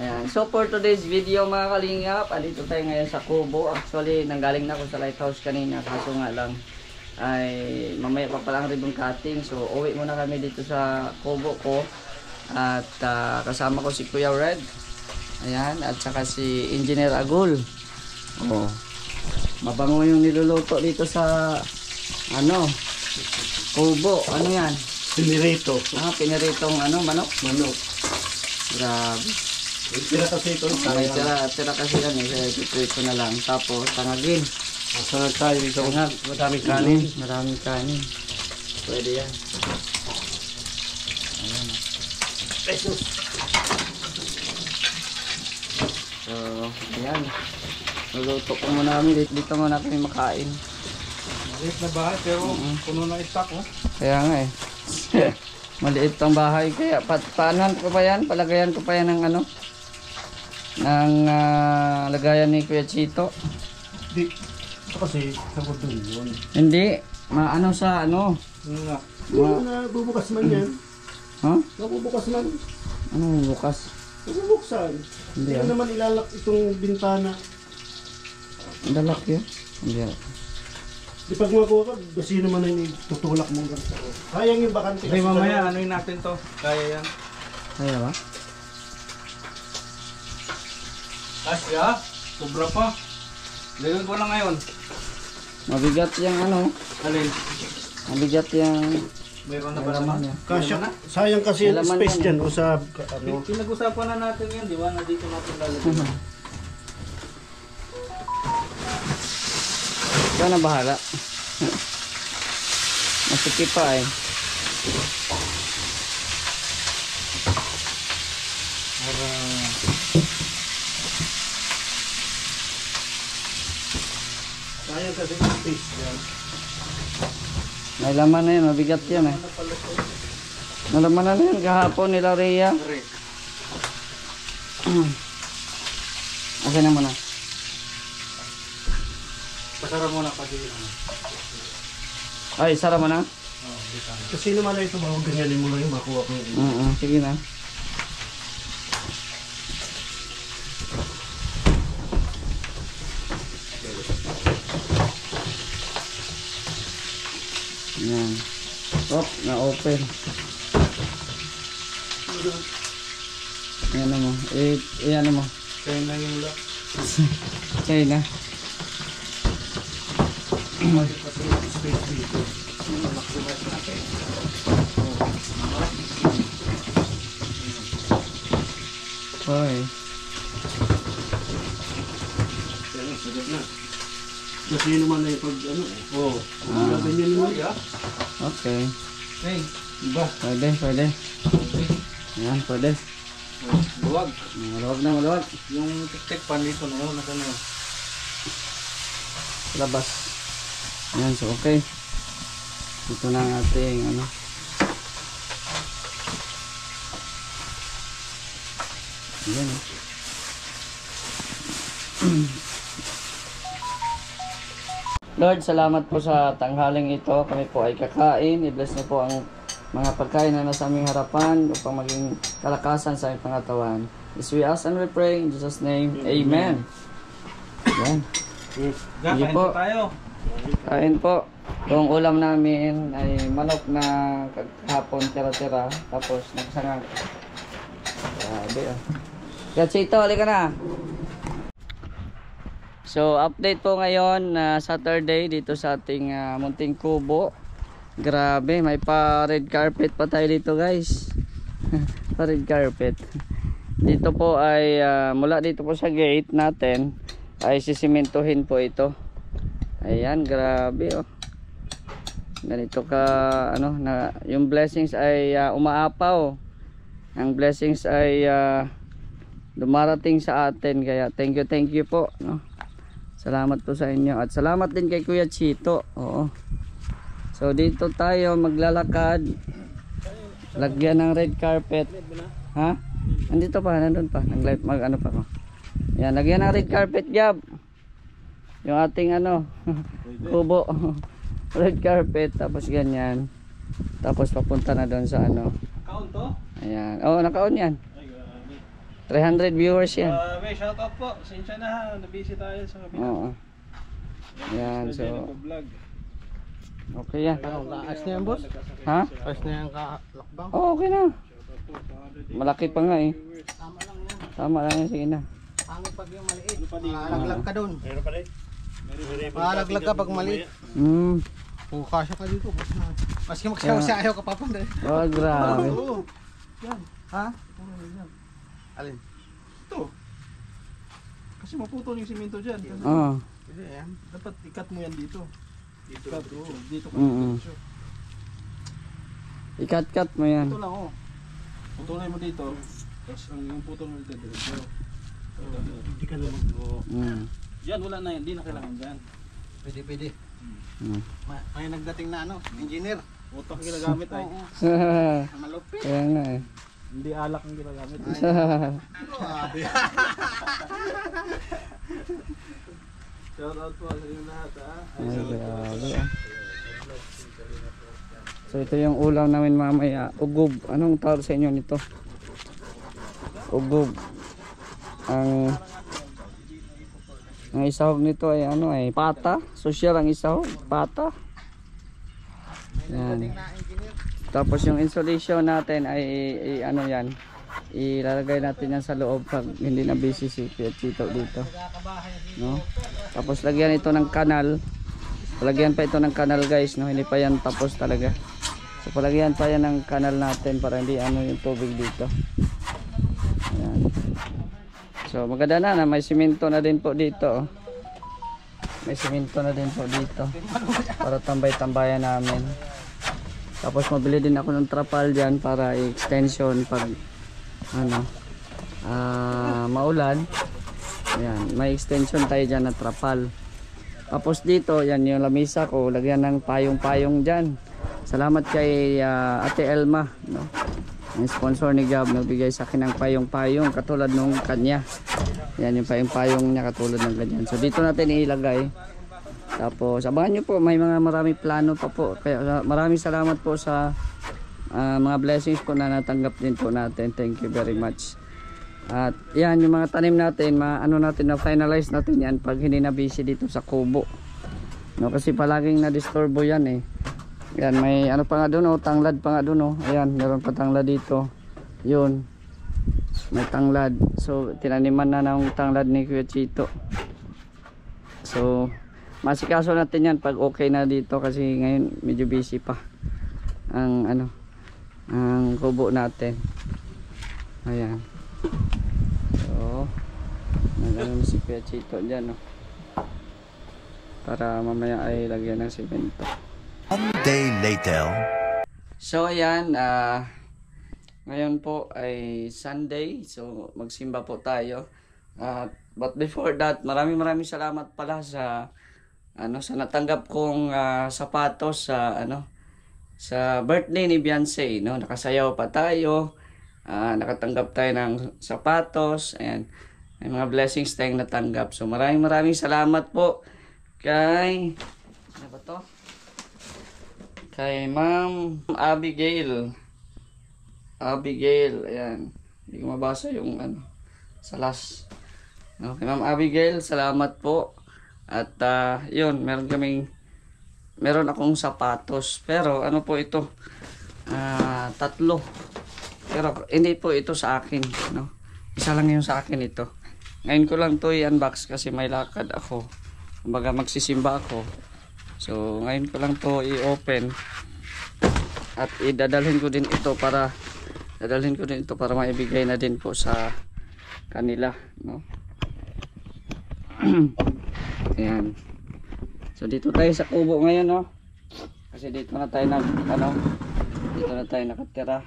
Ayan. So for today's video mga kalingap, andito tayo ngayon sa Kubo. Actually, nanggaling na ako sa lighthouse kanina. Kaso nga lang, ay mamaya pa palang ribbon cutting. So uwi muna kami dito sa Kubo ko. At kasama ko si Kuya Red. Ayan. At saka si Engineer Agul. Oh. Mabango yung niluluto dito sa ano, Kubo. Ano yan? Pinirito. Piniritong ano, manok? Manok. Grabe. Tira kasi ito. Tira kasi yan eh. Kaya ito na lang. Tapos tangagin. Masarap tayo dito. Maraming kanin. Maraming kanin. Pwede yan. Ayan. Pesos. So, ayan. Luluto ko muna kami. Dito muna kami makain. Maliit na bahay pero puno ng stock. Oh. Kaya nga eh. Maliit ang bahay. Kaya paanuhan ko pa yan. Palagayan ko pa yan ng ano. Ng lagayan ni Kuya Chito. Di. Ito kasi sabot dun yun. Hindi. Maano sa ano. Nga. Bubukas man yan. Huh? Nabubukas man. Ano bukas? Nabubuksan. Hindi Hindi naman ilalak itong bintana. Dalak yun? Hindi. Di pag makuha ka, kasi naman ay tutulak mong ganito. Sayang yung bakante. Okay, mamaya anuin natin to. Kaya yan. Kaya ba? Asya, sobra pa. Gawin ko na ngayon. Mabigat yung ano. Alin? Mabigat yung Mayroon na ba naman? Kasya, sayang kasi yung Alaman space yan. dyan. O sa, ano, Pinag-usapan na natin yan, di ba? Na dito natin lalagyan. Ikaw na bahala. Masikip pa eh. sayang kasi yung space dyan. May laman na yun. Mabigat yan eh. Nalaman na yun kahapon nila Rhea. Asan na muna? Pasara muna kasi yun. Ay, sara mo na? Kasi naman na ito, baka ganyanin mo lang yung makuha ko yung Sige na. Yan. Na-open. Yan mo. Yan mo. Kaya na yung lock. China. kasi yung space dito. Maximize natin. Hoy. Yan, sagot na. Kasi naman na yung pag, ano eh. Oo. Ganyan mo. Okay. Hey, iba. Pwede. Yan, pwede. Luwag. Maluwag na, maluwag. Yung tik-tik pan dito na yun. Nasa na yun. Labas. Yan, so okay. Ito na ang ating ano. Yan. Lord, salamat po sa tanghaling ito. Kami po ay kakain. I-bless niyo po ang mga pagkain na nasa aming harapan upang maging kalakasan sa aming pangatawan. This we ask and we pray in Jesus' name. Amen. Yan. Sige Kain po. po tayo. Kain po. Yung ulam namin ay manok na kahapon tira-tira. Tapos nagsangang. Grabe ah. Kaya Chito, halika na. So update po ngayon na Saturday dito sa ating munting Kubo. Grabe, may pa red carpet pa tayo dito guys. Pa red carpet. Dito po ay mula dito po sa gate natin ay sisimentohin po ito. Ayan, grabe oh. Ganito ka ano na yung blessings ay umaapaw. Ang blessings ay dumarating sa atin kaya thank you po no. Salamat po sa inyo at salamat din kay Kuya Chito. Oo. So dito tayo maglalakad. Lagyan ng red carpet. Ha? Andito pa, nandun pa. Ano pa ko. Yan, lagyan ng red carpet, Gab. Yung ating ano, kubo. Red carpet tapos ganyan. Tapos papunta na doon sa ano. Kaon to? Ayan. Oh, naka-on yan. Ay, grabe. 300 viewers yan. May shoutout po. Sinsya na ha. Nabisi tayo sa kabila. Oo. Yan, so Vlog. okay yan. Ayos na yan, boss. Ha? Ayos na yan kalakbang. Oh, okay na. Malaki pa nga eh. Tama lang yan, sige na. Ang pag yung maliit, malaglag ka doon. Meron pa rin. Malaglag ka pag maliit. Kung kasya ka dito, boss na. Maski magsayaw ayaw ka papunta. Oh, grabe. Oo. Yan. Ha? Alin? Ito. Kasi maputol yung simento dyan. Oo. Hindi yan. Dapat ikat mo yan dito. Dito ka Mm-mm. Ikat-kat mo yan. Ito lang oh. Putulin mo dito. Tapos yung putol mo dito diretso. Hindi ka naman. Yan, wala na yan. Hindi na kailangan dyan. Pwede. May nagdating na engineer. Utak ginagamit ay. Malupit. Kaya nga eh. Hindi alak ang ginagamit. Grabe. Shout out po sa inyo lahat ha. Ay, grabe ah. So ito yung ulam namin mamaya. Ugog. Anong tawag sa inyo nito? Ugog. Ang isahog nito ay ano ay pata. Social ang isahog. Pata. Yan. Tapos yung insulation natin ay ano yan. Ilalagay natin yan sa loob pag hindi na busy si Chito dito. No? Tapos lagyan ito ng kanal. Palagyan pa ito ng kanal guys, no? Hindi pa yan tapos talaga. So palagyan pa yan ng kanal natin para hindi ano yung tubig dito. Ayan. So maganda na may simento na din po dito. Oh. May simento na din po dito para tambay-tambayan namin. Tapos mabili din ako ng trapal dyan para extension pag ano maulan. Ayan, may extension tayo dyan na trapal. Tapos dito, yan yung lamisa ko, lagyan ng payong-payong dyan. Salamat kay Ate Elma, no? Yung sponsor ni Gab, nagbigay sa akin ng payong-payong katulad nung kanya. Yan yung payong-payong niya katulad ng ganyan. So dito natin ilagay. Tapos abangan nyo po, may mga maraming plano pa po. Kaya maraming salamat po sa mga blessings po na natanggap din po natin. Thank you very much. At yan yung mga tanim natin, ano natin na finalize natin yan pag hindi na busy dito sa kubo. No, kasi palaging na-disturbo yan eh. Yan, may ano pa nga doon, tanglad pa nga doon, oh. Ayan, meron pa tanglad dito. Yun. May tanglad. So, tinaniman na ng tanglad ni Kuya Chito. So, masikaso natin yan pag okay na dito kasi ngayon medyo busy pa ang ang kubo natin. Ayan. So, nagano si Kuya Chito dyan, oh. Para mamaya ay lagyan ng semento. One day later. So ayan, ngayon po ay Sunday, so magsimba po tayo. But before that, maraming salamat pala sa sa natanggap kong sapatos sa birthday ni Beyonce, no? Nakasayaw pa tayo, nakatanggap tayo ng sapatos, ayan. May mga blessings tayong natanggap. So maraming salamat po kay ano ba to? Kay Ma'am Abigail, ayan. Hindi ko mabasa yung sa last. Okay, Ma'am Abigail, salamat po. At yun, meron akong sapatos. Pero ano po ito? 3. Pero hindi po ito sa akin, no? Isa lang yung sa akin ito. Ngayon ko lang to i-unbox kasi may lakad ako. Kumbaga magsisimba ako. So ngayon ko lang to i-open. At dadalhin ko din ito para maibigay na din po sa kanila, no? Ayan. So dito tayo sa kubo ngayon, no? Kasi dito na tayo nakatira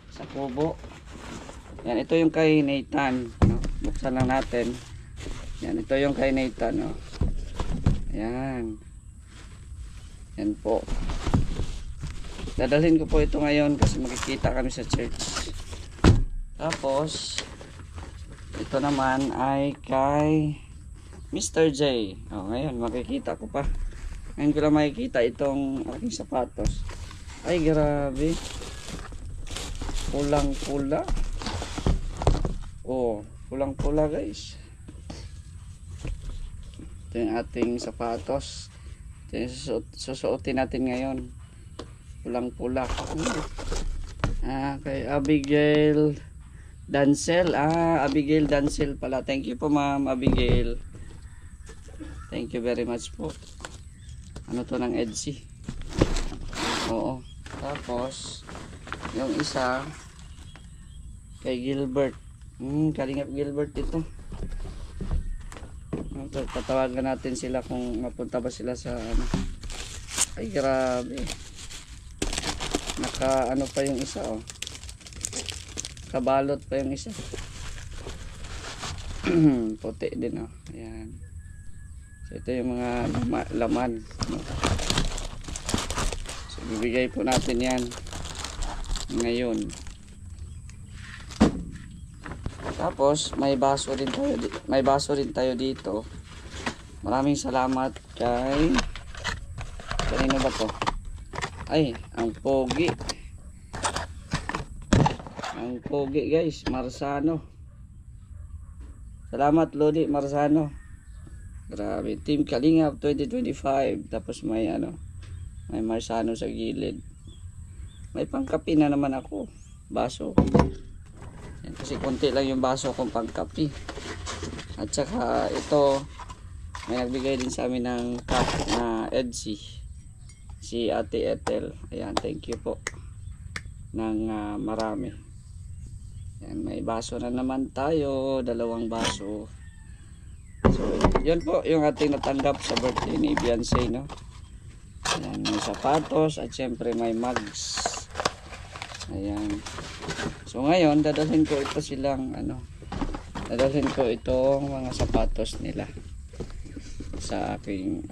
sa kubo. Yan, ito yung kay Nathan, no? Buksan lang natin. Yan, ito yung kay Nathan, no? Ayan. Yan po. Dadalhin ko po ito ngayon kasi makikita kami sa church. Tapos ito naman ay kay Mr. J. Ngayon makikita ko pa. Ngayon ko lang makikita itong aking sapatos. Ay grabe. Pulang pula. Oh, pulang-pula guys. Ito yung ating sapatos. Ito yung susuotin natin ngayon. Pulang-pula. Kay Abigail Dancel. Abigail Dancel pala. Thank you po ma'am Abigail. Thank you very much po. Ano to ng Etsy? Oo. Tapos yung isa kay Gilbert. Kalingap Gilbert ito. Tatawagan natin sila kung mapunta ba sila sa ano. Ay grabe. Naka ano pa yung isa oh. Kabalot pa yung isa. Puti din oh. Ayan. So ito yung mga laman. So bibigay po natin yan ngayon. Tapos may baso rin tayo dito. Maraming salamat kay kanino ba to? Ay, ang pogi. Ang pogi guys, Marzano. Salamat Lodi Marzano. Grabe, Team Kalingap 2025. Tapos may ano, may Marzano sa gilid. May pangkapi na naman ako. Baso. Yan, kasi konti lang yung baso kong pangkapi. At saka ito, may nagbigay din sa amin ng cup na Etsy. Si Ate Ethel. Ayan, thank you po. Ng marami. Ayan, may baso na naman tayo. 2 baso. So, yun po yung ating natanggap sa birthday ni Beyonce, no? Ayan, may sapatos at syempre may mugs. Ayan. So, ngayon, dadalhin ko ito silang, dadalhin ko itong mga sapatos nila sa aking,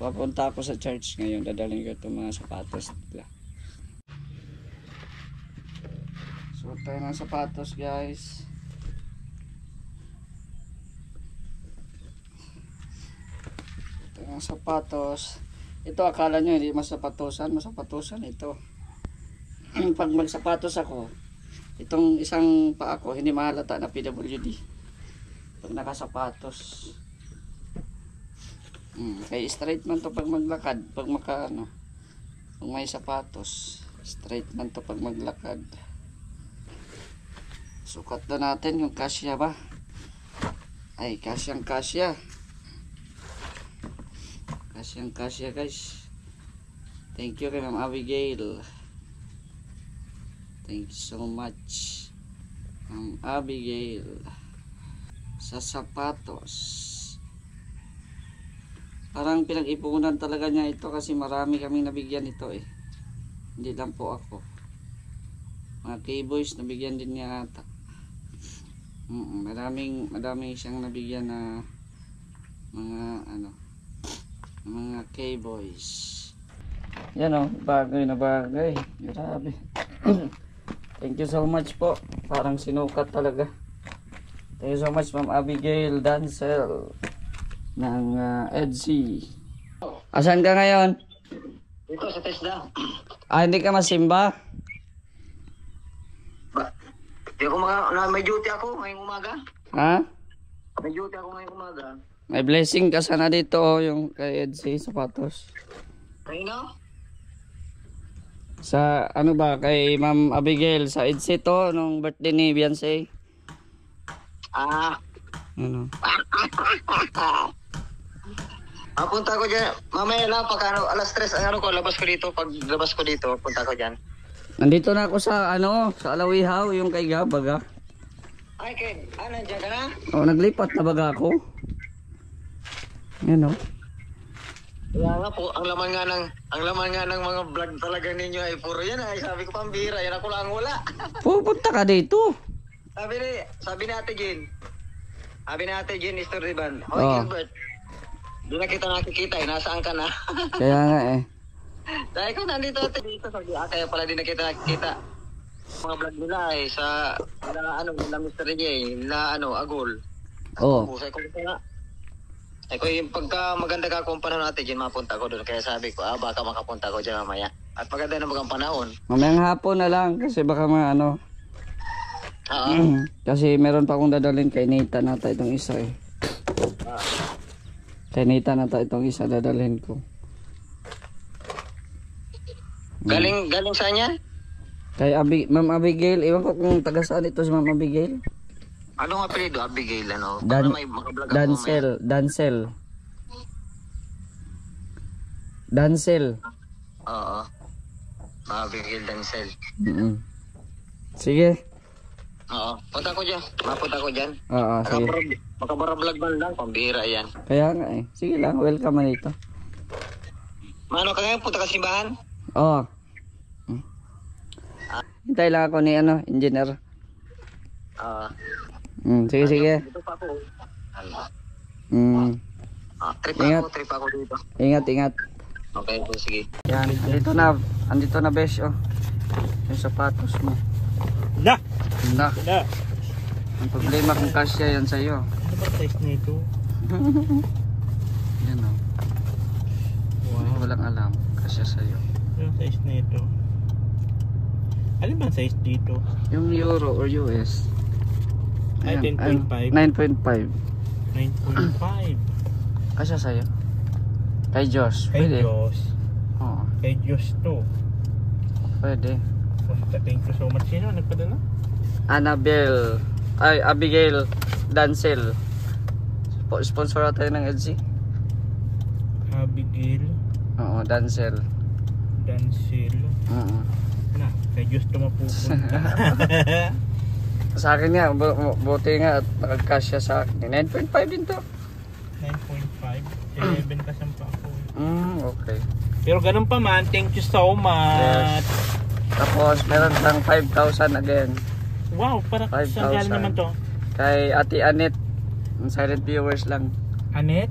papunta ako sa church ngayon, dadalhin ko itong mga sapatos nila. So, tayo ng sapatos, guys. Ang sapatos ito, akala nyo hindi masapatosan ito. Pag magsapatos ako, itong isang paa ko hindi mahalata na PWD pag nakasapatos. Kaya straight man to pag maglakad, pag pag may sapatos straight man to pag maglakad. Sukat na natin yung kasya ba. Ay, kasyang kasya guys. Thank you kay Ma'am Abigail. Thank you so much Ma'am Abigail sa sapatos. Parang pinag-ipunan talaga niya ito kasi marami kaming nabigyan ito eh. Hindi lang po ako. Mga K-boys nabigyan din niya ata. Maraming siyang nabigyan na mga K-boys. Yan o, bagay na bagay. Grabe. Thank you so much po. Parang sinukat talaga. Thank you so much Ma'am Abigail Dancel ng Etsy. Asan ka ngayon? Dito sa TESDA. Hindi ka masimba? Di ako may duty ako ngayong umaga. Ha? May duty ako ngayong umaga. May blessing ka sana dito yung kay Etsy sapatos. Kanino? Sa kay Ma'am Abigail sa Etsy to nung birthday ni Beyonce. Punta ko dyan. Mamaya lang pag alas 3 labas ko dito. Pag labas ko dito, punta ko dyan. Nandito na ako sa sa Alawihaw yung kay Gabaga. Ay, nandiyan ka na? Naglipat na baga ako. Yan o. Kaya nga po, ang laman nga ng mga vlog talaga ninyo ay puro yan ay. Sabi ko pambira, yan ako lang wala. Pupunta ka dito. Sabi ni Ate Jean. Sabi ni Ate Jean, Story Band. Hoy Gilbert, di na kita nakikita eh, nasaan ka na? Kaya nga eh. Dahil ko nandito Ate dito, kaya pala di na kita nakikita. Mga vlog nila eh, sa nila Mr. J, nila Agol. Busay ko nga. Ay ko yung pagka maganda ka kung panahon natin dyan, mapunta ko doon. Kaya sabi ko, baka makapunta ko dyan mamaya. At maganda na magang panahon. Mamayang hapon na lang kasi baka Oo. Kasi meron pa akong dadalhin kay Nita nata itong isa eh. Kay Nita nata itong isa dadalhin ko. Galing saan niya? Kay Ma'am Abigail, iwan ko kung taga saan ito si Ma'am Abigail. Anong apelido? Abigail, ano? Dan- Para may makablog ako mamaya. Dancel. Oo. Abigail Dancel. Sige. Oo. Punta ko dyan. Mapunta ko dyan. Oo, sige. Makabara-vlog man lang. Pambihira yan. Kaya nga eh. Sige lang, welcome man ito. Mano ka ngayon? Punta ka simbahan? Oo. Hintay lang ako ni engineer. Oo. Sige. Dito pa ako. Trip ako dito. Ingat. Okay, sige. Yan, andito na besh oh. Yung sapatos mo. Na! Ang problema kung kasya yan sa'yo. Ano ba size nito? Yan oh. Wow. Walang alam, kasya sa'yo. Ano size nito? Ano ba size dito? Yung Euro or US? Ay, 10.5. 9.5. 9.5. Kasya sa'yo? Kay Josh, Kay pwede? Diyos. Oo, Kay Diyos to. pwede. Thank you so much. Sino nagpadala? Abigail Dancel. Sponsor tayo ng EDC. Abigail Oo, Dancel. Oo. Na, kay Diyos to mapupunta. Sa akin nga, buti nga at nakagkasya sa akin. 9.5 din to. 9.5. 11 kasampa ako. Okay. Pero ganun pa man, thank you so much. Yes. Tapos meron kang 5,000 again. Wow, para 5,000. saan galing naman to? Kay Ate Anet. Silent viewers lang. Anet?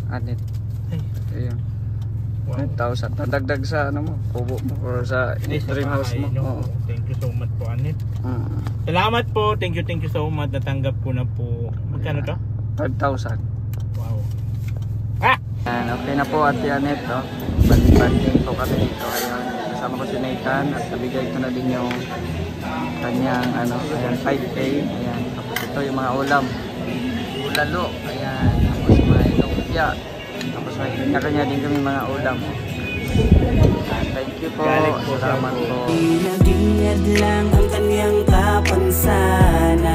Anet. Ay, Ayun. wow. 5,000. Tandagdag sa kubo mo or sa Ay, sa dream house mo. bahay, no? Oo. Thank you so much po, Anet. Mm. Salamat po, thank you so much. Natanggap ko na po. Magkano to? 5,000. Wow. Yan, okay na po Ate Anet. Oh. Banding po kami dito. Ayan. Kasama ko si Nathan at nabigay ko na din yung kanyang ayan, 5K. Ayan. Tapos ito yung mga ulam. Ulalo. Ayan. Tapos mga ilongpya. Tapos may kanya din kami mga ulam. Thank you po. Salamat po. Nagingad lang ang kanyang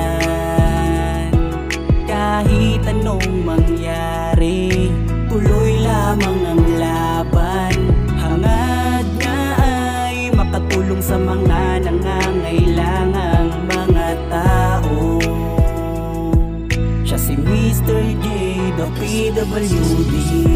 kapansanan. Kahit anong mangyari, tuloy lamang ang laban. Hangad nga ay makatulong sa mga nangangailangang mga tao. Siya si Mr. J, the PWD.